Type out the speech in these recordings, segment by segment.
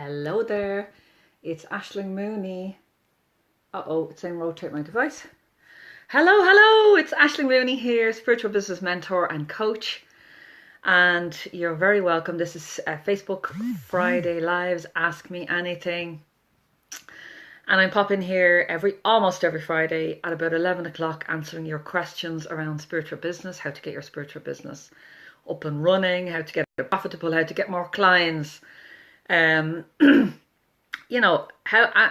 Hello there, it's Aishling Mooney. It's saying rotate my device. Hello, it's Aishling Mooney here, spiritual business mentor and coach. And you're very welcome. This is Facebook Friday Lives, Ask Me Anything. And I'm popping here almost every Friday at about 11 o'clock answering your questions around spiritual business, how to get your spiritual business up and running, how to get it profitable, how to get more clients. How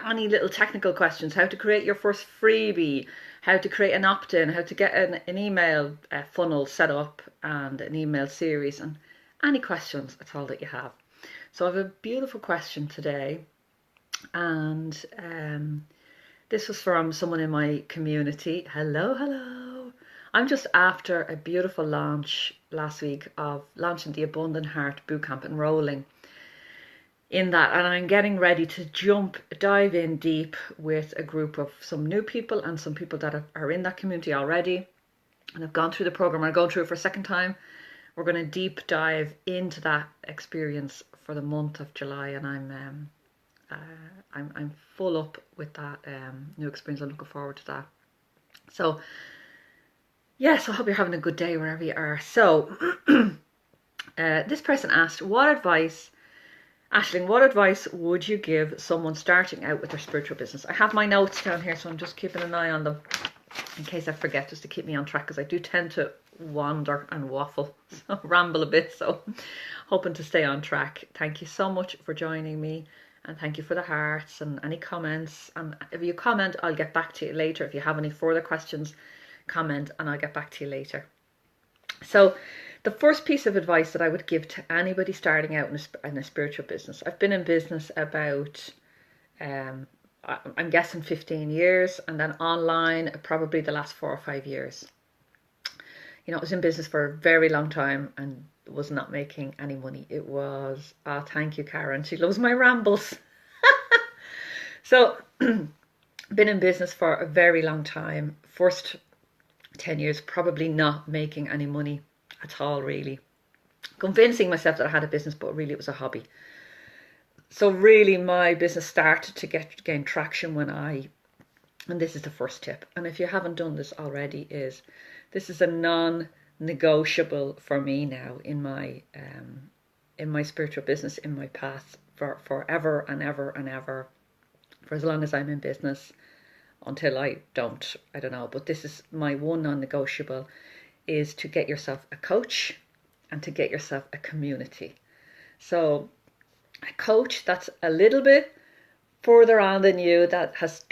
any little technical questions, how to create your first freebie, how to create an opt-in, how to get an email funnel set up and an email series, and any questions at all that you have. So I have a beautiful question today, and this was from someone in my community. Hello. I'm just after a beautiful launch last week of launching the Abundant Heart Bootcamp, enrolling in that, and I'm getting ready to dive in deep with a group of some new people and some people that are in that community already and have gone through the program or going through it for a second time. We're going to deep dive into that experience for the month of July, and I'm full up with that new experience. I'm looking forward to that. So yes, I hope you're having a good day wherever you are. So this person asked, Aishling, what advice would you give someone starting out with their spiritual business? I have my notes down here, so I'm just keeping an eye on them in case I forget, just to keep me on track, because I do tend to wander and waffle, so ramble a bit, so hoping to stay on track. Thank you so much for joining me, and thank you for the hearts and any comments. And if you comment, I'll get back to you later. If you have any further questions, comment and I'll get back to you later. So the first piece of advice that I would give to anybody starting out in a spiritual business, I've been in business about, I'm guessing 15 years, and then online probably the last 4 or 5 years. I was in business for a very long time and was not making any money. It was, thank you, Karen. She loves my rambles. So, been in business for a very long time. First 10 years, probably not making any money at all, really. Convincing myself that I had a business, but really it was a hobby. So really my business started to gain traction and this is the first tip, and if you haven't done this already, this is a non-negotiable for me now in my spiritual business, in my path for forever and ever and ever, for as long as I'm in business, until I don't know, but this is my one non-negotiable, is to get yourself a coach and to get yourself a community. So a coach that's a little bit further on than you, that has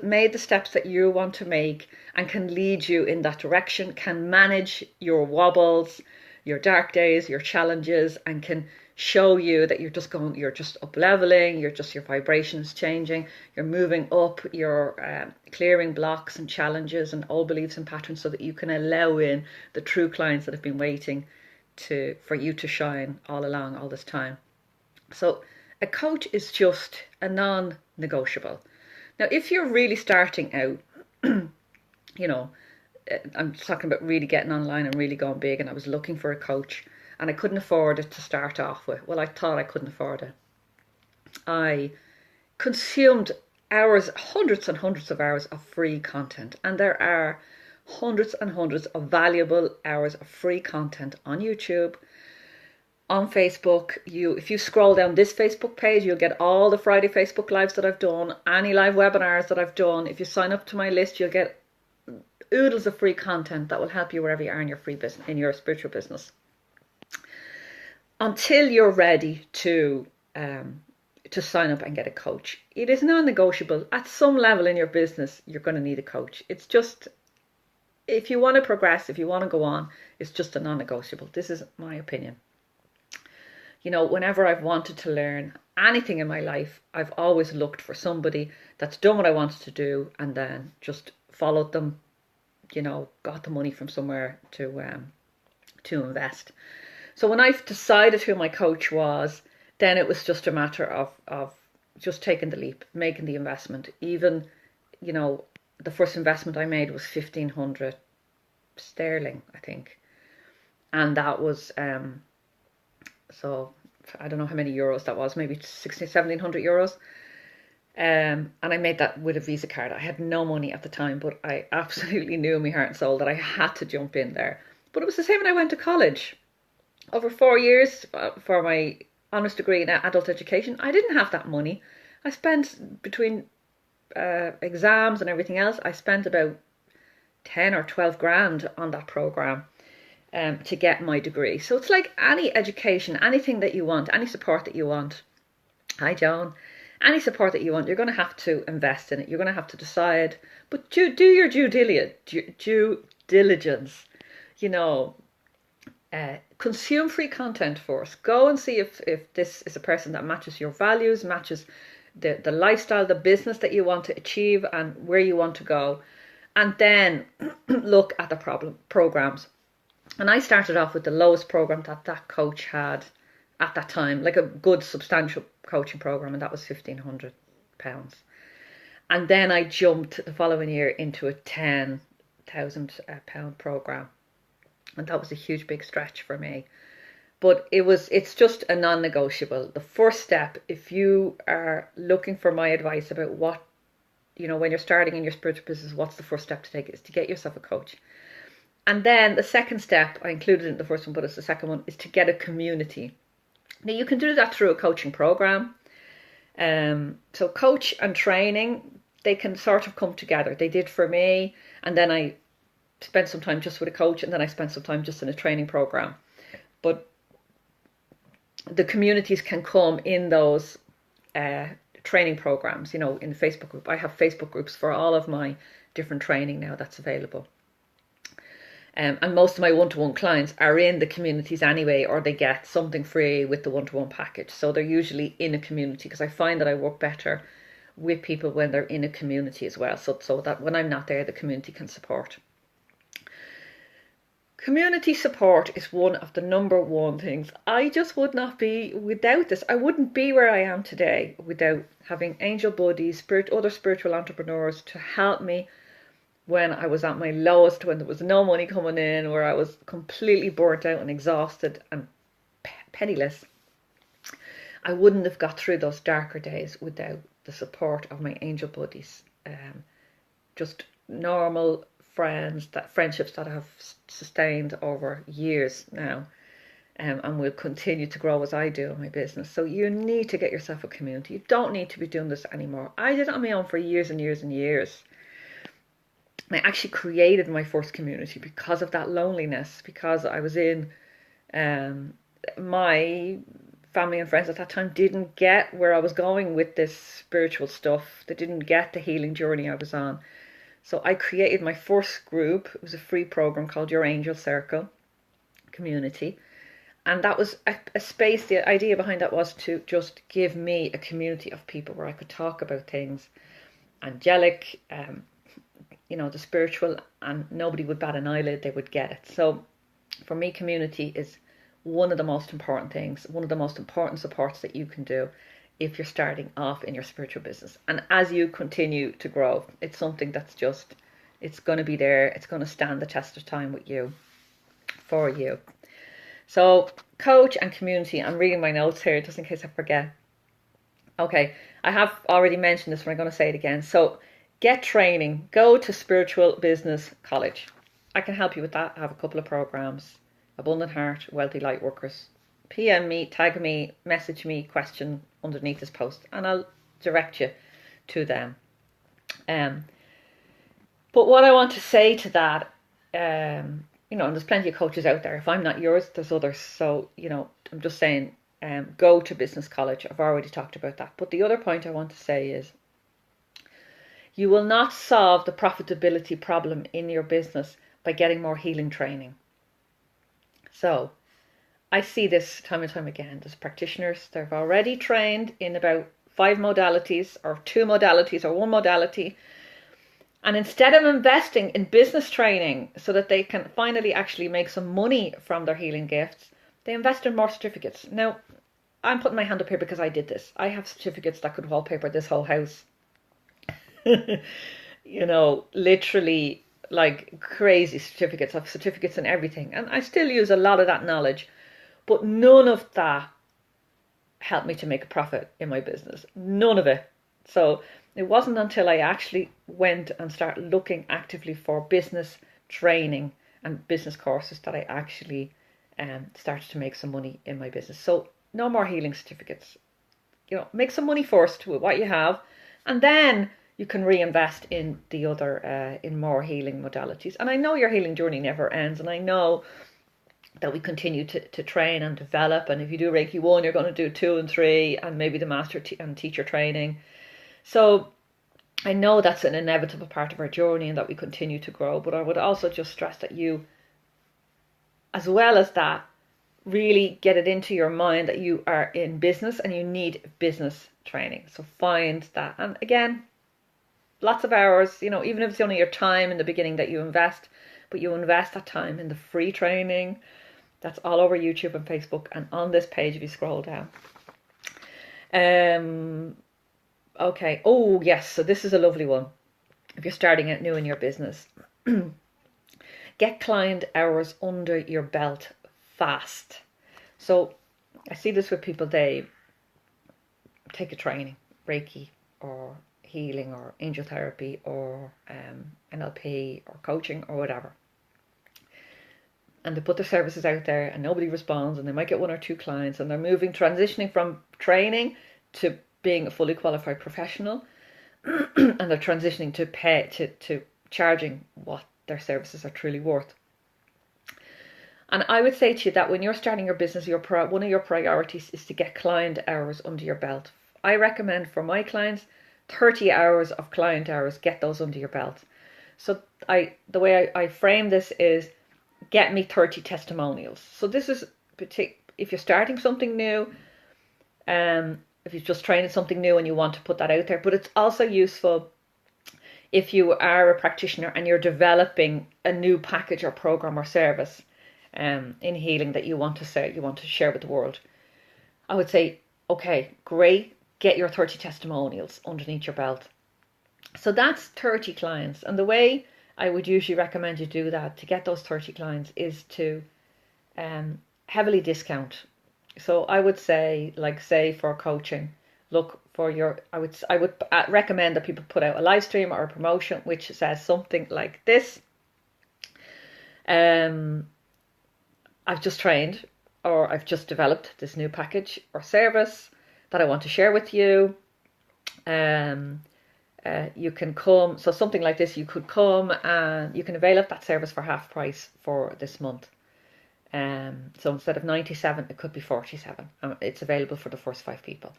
made the steps that you want to make and can lead you in that direction, can manage your wobbles, your dark days, your challenges, and can show you that you're just up leveling, your vibration is changing, you're moving up, you're clearing blocks and challenges and old beliefs and patterns, so that you can allow in the true clients that have been waiting for you to shine all along, all this time. So a coach is just a non-negotiable. Now, if you're really starting out, I'm talking about really getting online and really going big, and I was looking for a coach and I couldn't afford it to start off with. Well, I thought I couldn't afford it. I consumed hours, hundreds and hundreds of hours of free content, and there are hundreds and hundreds of valuable hours of free content on YouTube, on Facebook. If you scroll down this Facebook page, you'll get all the Friday Facebook lives that I've done, any live webinars that I've done. If you sign up to my list, you'll get oodles of free content that will help you wherever you are in your free business, in your spiritual business. Until you're ready to sign up and get a coach, it is non-negotiable. At some level in your business, you're going to need a coach. It's just, if you want to progress, if you want to go on, it's just a non-negotiable. This is my opinion. Whenever I've wanted to learn anything in my life, I've always looked for somebody that's done what I wanted to do and then just followed them, got the money from somewhere to invest. So when I've decided who my coach was, then it was just a matter of just taking the leap, making the investment. Even, the first investment I made was 1,500 sterling, I think. And that was, so I don't know how many euros that was, maybe 16, 1700 euros. And I made that with a Visa card. I had no money at the time, but I absolutely knew in my heart and soul that I had to jump in there. But it was the same when I went to college. Over 4 years for my honours degree in adult education, I didn't have that money. I spent between exams and everything else, I spent about 10 or 12 grand on that program to get my degree. So it's like any education, anything that you want, any support that you want. Hi, Joan. Any support that you want, you're going to have to invest in it. You're going to have to decide, but do your due diligence. You know, consume free content first. Go and see if this is a person that matches your values, matches the lifestyle, the business that you want to achieve and where you want to go. And then look at the programs. And I started off with the lowest program that coach had at that time, like a good substantial coaching program, and that was £1,500. And then I jumped the following year into a £10,000 program, and that was a huge big stretch for me. But it's just a non-negotiable. The first step, if you are looking for my advice about what, when you're starting in your spiritual business, what's the first step to take, is to get yourself a coach. And then the second step, I included it in the first one, but it's the second one, is to get a community. Now, you can do that through a coaching program. So coach and training, they can sort of come together. They did for me. And then I spent some time just with a coach, and then I spent some time just in a training program. But the communities can come in those training programs, in the Facebook group. I have Facebook groups for all of my different training now that's available. And most of my one-to-one clients are in the communities anyway, or they get something free with the one-to-one package. So they're usually in a community, because I find that I work better with people when they're in a community as well. So that when I'm not there, the community can support. Community support is one of the number one things. I just would not be without this. I wouldn't be where I am today without having angel buddies, other spiritual entrepreneurs to help me when I was at my lowest, when there was no money coming in, where I was completely burnt out and exhausted and penniless. I wouldn't have got through those darker days without the support of my angel buddies. Just normal friendships that I have sustained over years now, and will continue to grow as I do in my business. So you need to get yourself a community. You don't need to be doing this anymore. I did it on my own for years and years and years. I actually created my first community because of that loneliness, because I was in my family and friends at that time didn't get where I was going with this spiritual stuff. They didn't get the healing journey I was on. So I created my first group. It was a free program called Your Angel Circle Community. And that was a space. The idea behind that was to just give me a community of people where I could talk about things angelic, the spiritual, and nobody would bat an eyelid. They would get it. So for me, community is one of the most important things, one of the most important supports that you can do if you're starting off in your spiritual business. And as you continue to grow, it's something that's it's going to be there. It's going to stand the test of time with you, for you. So coach and community, I'm reading my notes here just in case I forget. Okay, I have already mentioned this, but I'm going to say it again. So get training, go to Spiritual Business College. I can help you with that. I have a couple of programs. Abundant Heart, Wealthy Lightworkers. PM me, tag me, message me, question underneath this post, and I'll direct you to them. But what I want to say to that, and there's plenty of coaches out there. If I'm not yours, there's others. So, I'm just saying, go to business college. I've already talked about that. But the other point I want to say is, you will not solve the profitability problem in your business by getting more healing training. So I see this time and time again. There's practitioners, they've already trained in about 5 modalities or 2 modalities or 1 modality. And instead of investing in business training so that they can finally actually make some money from their healing gifts, they invest in more certificates. Now, I'm putting my hand up here because I did this. I have certificates that could wallpaper this whole house. Literally like crazy certificates. I have certificates and everything. And I still use a lot of that knowledge. But none of that helped me to make a profit in my business. None of it. So it wasn't until I actually went and started looking actively for business training and business courses that I actually started to make some money in my business. So no more healing certificates. Make some money first with what you have, and then you can reinvest in the other, in more healing modalities. And I know your healing journey never ends, and I know that we continue to train and develop. And if you do Reiki 1, you're going to do 2 and 3, and maybe the master and teacher training. So I know that's an inevitable part of our journey and that we continue to grow. But I would also just stress that you, as well as that, really get it into your mind that you are in business and you need business training. So find that. And again, lots of hours, even if it's only your time in the beginning that you invest, but you invest that time in the free training. That's all over YouTube and Facebook and on this page if you scroll down. Okay. Oh, yes. So this is a lovely one. If you're starting out new in your business, get client hours under your belt fast. So I see this with people. They take a training, Reiki or healing or angel therapy or NLP or coaching or whatever. And they put their services out there and nobody responds, and they might get 1 or 2 clients, and they're transitioning from training to being a fully qualified professional, and they're transitioning to charging what their services are truly worth. And I would say to you that when you're starting your business, one of your priorities is to get client hours under your belt. I recommend for my clients 30 hours of client hours, get those under your belt. So the way I frame this is, get me 30 testimonials. So this is if you're starting something new, if you've just trained something new and you want to put that out there. But it's also useful if you are a practitioner and you're developing a new package or program or service in healing that you want to share with the world. I would say, okay, great, get your 30 testimonials underneath your belt. So that's 30 clients. And the way I would usually recommend you do that to get those 30 clients is to heavily discount. So I would say, for coaching, look for I would recommend that people put out a live stream or a promotion which says something like this. I've just trained, or I've just developed this new package or service that I want to share with you. You can come, so something like this, you could come and you can avail of that service for half price for this month. So instead of 97, it could be 47. It's available for the first 5 people.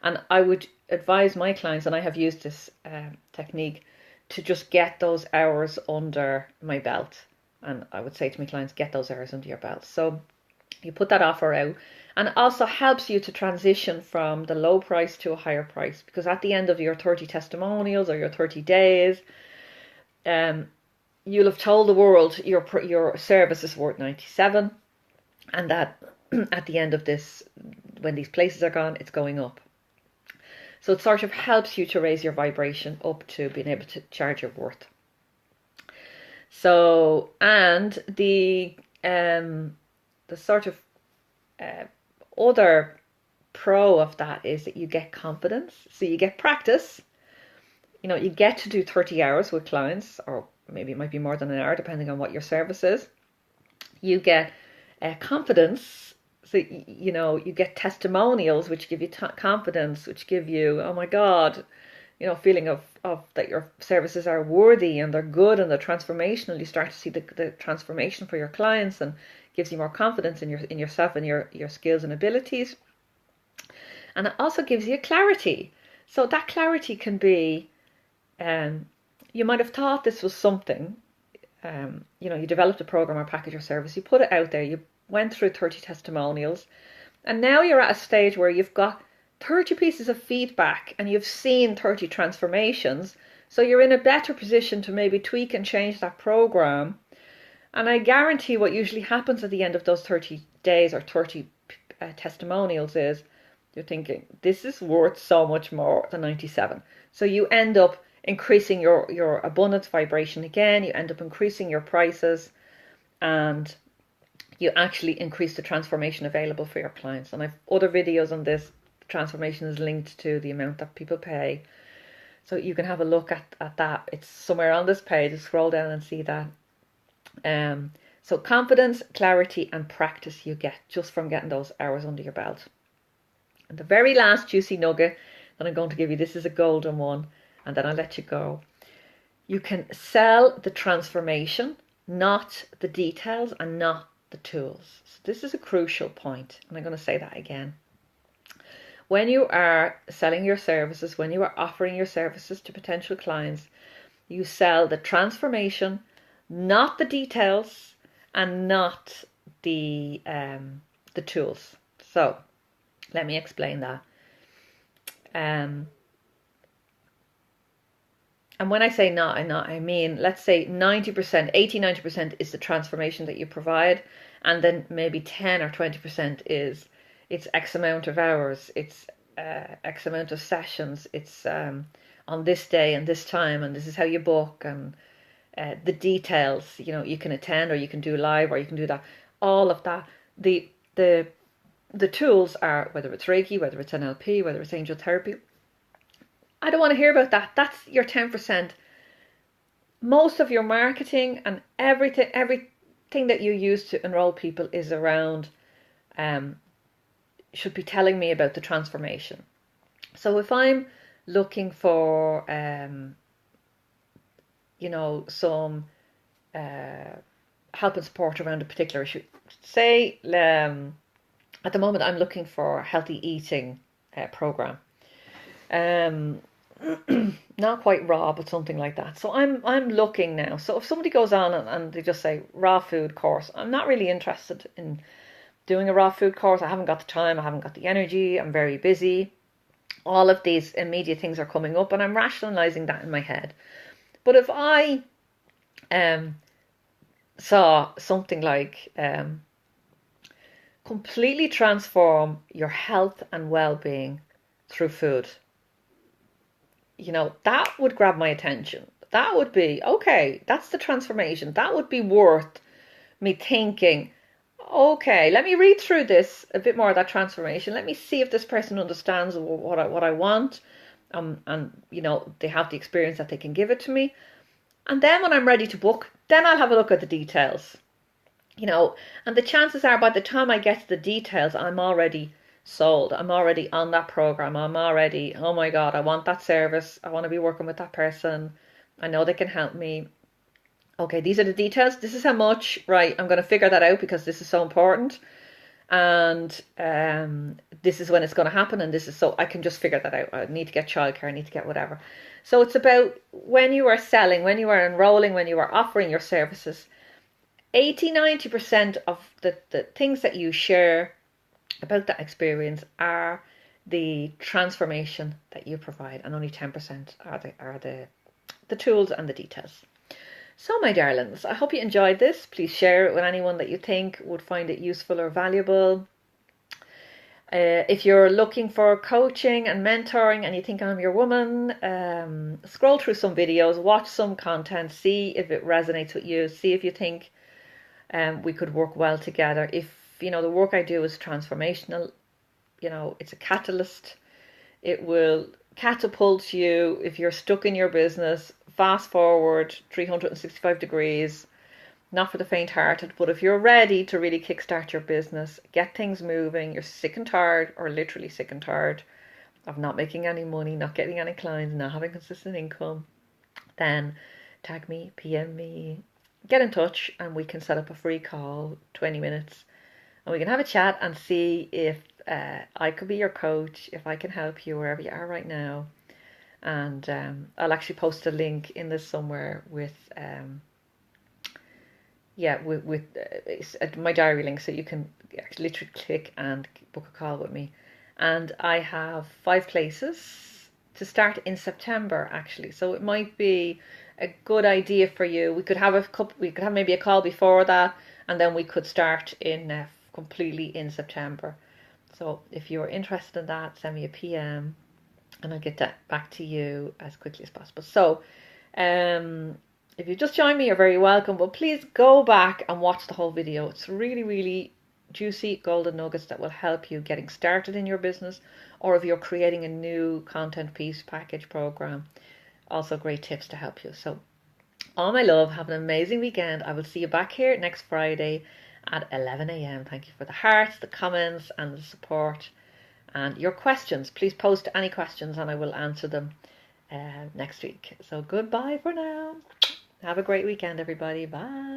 And I would advise my clients, and I have used this technique, to just get those hours under my belt. And I would say to my clients, get those hours under your belt. So you put that offer out, and it also helps you to transition from the low price to a higher price, because at the end of your 30 testimonials or your 30 days, you'll have told the world your service is worth 97, and that at the end of this, when these places are gone, it's going up. So it sort of helps you to raise your vibration up to being able to charge your worth. So, and the sort of other pro of that is that you get confidence. So you get practice. You get to do 30 hours with clients, or maybe it might be more than an hour, depending on what your service is. You get confidence. So, you get testimonials, which give you confidence, which give you, oh my God, feeling of that your services are worthy and they're good and they're transformational. You start to see the transformation for your clients, and gives you more confidence in yourself and your skills and abilities. And it also gives you clarity. So that clarity can be, you might have thought this was something, you developed a program or package or service, you put it out there, you went through 30 testimonials, and now you're at a stage where you've got 30 pieces of feedback and you've seen 30 transformations. So you're in a better position to maybe tweak and change that program. And I guarantee what usually happens at the end of those 30 days or 30 testimonials is you're thinking, this is worth so much more than 97. So you end up increasing your abundance vibration again. You end up increasing your prices, and you actually increase the transformation available for your clients. And I've other videos on this transformation is linked to the amount that people pay. So you can have a look at that. It's somewhere on this page. Just scroll down and see that. So confidence, clarity, and practice you get just from getting those hours under your belt. And the very last juicy nugget that I'm going to give you, this is a golden one, and then I'll let you go. You can sell the transformation, not the details and not the tools. So this is a crucial point, and I'm going to say that again. When you are selling your services, when you are offering your services to potential clients, you sell the transformation, not the details, and not the tools. So let me explain that. And when I say not, I mean, let's say 90%, 80-90% is the transformation that you provide, and then maybe 10 or 20% is it's X amount of hours, it's X amount of sessions, it's on this day and this time, and this is how you book, and the details, you know, you can attend or you can do live or you can do that, all of that. The tools are, whether it's Reiki, whether it's NLP, whether it's angel therapy, I don't want to hear about that. That's your 10%. Most of your marketing and everything that you use to enroll people is around should be telling me about the transformation. So if I'm looking for you know, some help and support around a particular issue, say at the moment I'm looking for a healthy eating program, not quite raw, but something like that. So I'm looking now. So if somebody goes on and they just say raw food course, I'm not really interested in doing a raw food course. I haven't got the time, I haven't got the energy, I'm very busy. All of these immediate things are coming up and I'm rationalizing that in my head. But if I saw something like completely transform your health and well-being through food, you know, that would grab my attention. That would be, okay, that's the transformation. That would be worth me thinking, okay, let me read through this, a bit more of that transformation. Let me see if this person understands what I want. And, you know, they have the experience that they can give it to me. And then when I'm ready to book, then I'll have a look at the details. You know, and the chances are by the time I get to the details, I'm already sold. I'm already on that program. I'm already, oh my God, I want that service. I want to be working with that person. I know they can help me. Okay, these are the details. This is how much. Right, I'm going to figure that out because this is so important. And this is when it's going to happen. And this is so I can just figure that out. I need to get childcare. I need to get whatever. So it's about when you are selling, when you are enrolling, when you are offering your services, 80-90% of the things that you share about that experience are the transformation that you provide, and only 10% are the tools and the details. So my darlings, I hope you enjoyed this. Please share it with anyone that you think would find it useful or valuable. If you're looking for coaching and mentoring and you think I'm your woman, scroll through some videos, watch some content, see if it resonates with you, see if you think we could work well together. If you know the work I do is transformational, you know, it's a catalyst. It will catapult you if you're stuck in your business, fast forward 365 degrees. Not for the faint-hearted, but if you're ready to really kickstart your business, get things moving, you're sick and tired, or literally sick and tired of not making any money, not getting any clients, not having consistent income, then tag me, PM me, get in touch, and we can set up a free call, 20 minutes, and we can have a chat and see if I could be your coach, if I can help you wherever you are right now. And I'll actually post a link in this somewhere with my diary link, so you can literally click and book a call with me. And I have 5 places to start in September, actually, so it might be a good idea for you. We could have maybe a call before that, and then we could start in completely in September. So if you're interested in that, send me a PM and I'll get that back to you as quickly as possible. So if you just joined me, you're very welcome, but please go back and watch the whole video. It's really, really juicy golden nuggets that will help you getting started in your business, or if you're creating a new content piece package program, also great tips to help you. So all my love, have an amazing weekend. I will see you back here next Friday at 11 a.m. Thank you for the hearts, the comments, and the support, and your questions. Please post any questions and I will answer them next week. So goodbye for now. Have a great weekend, everybody. Bye.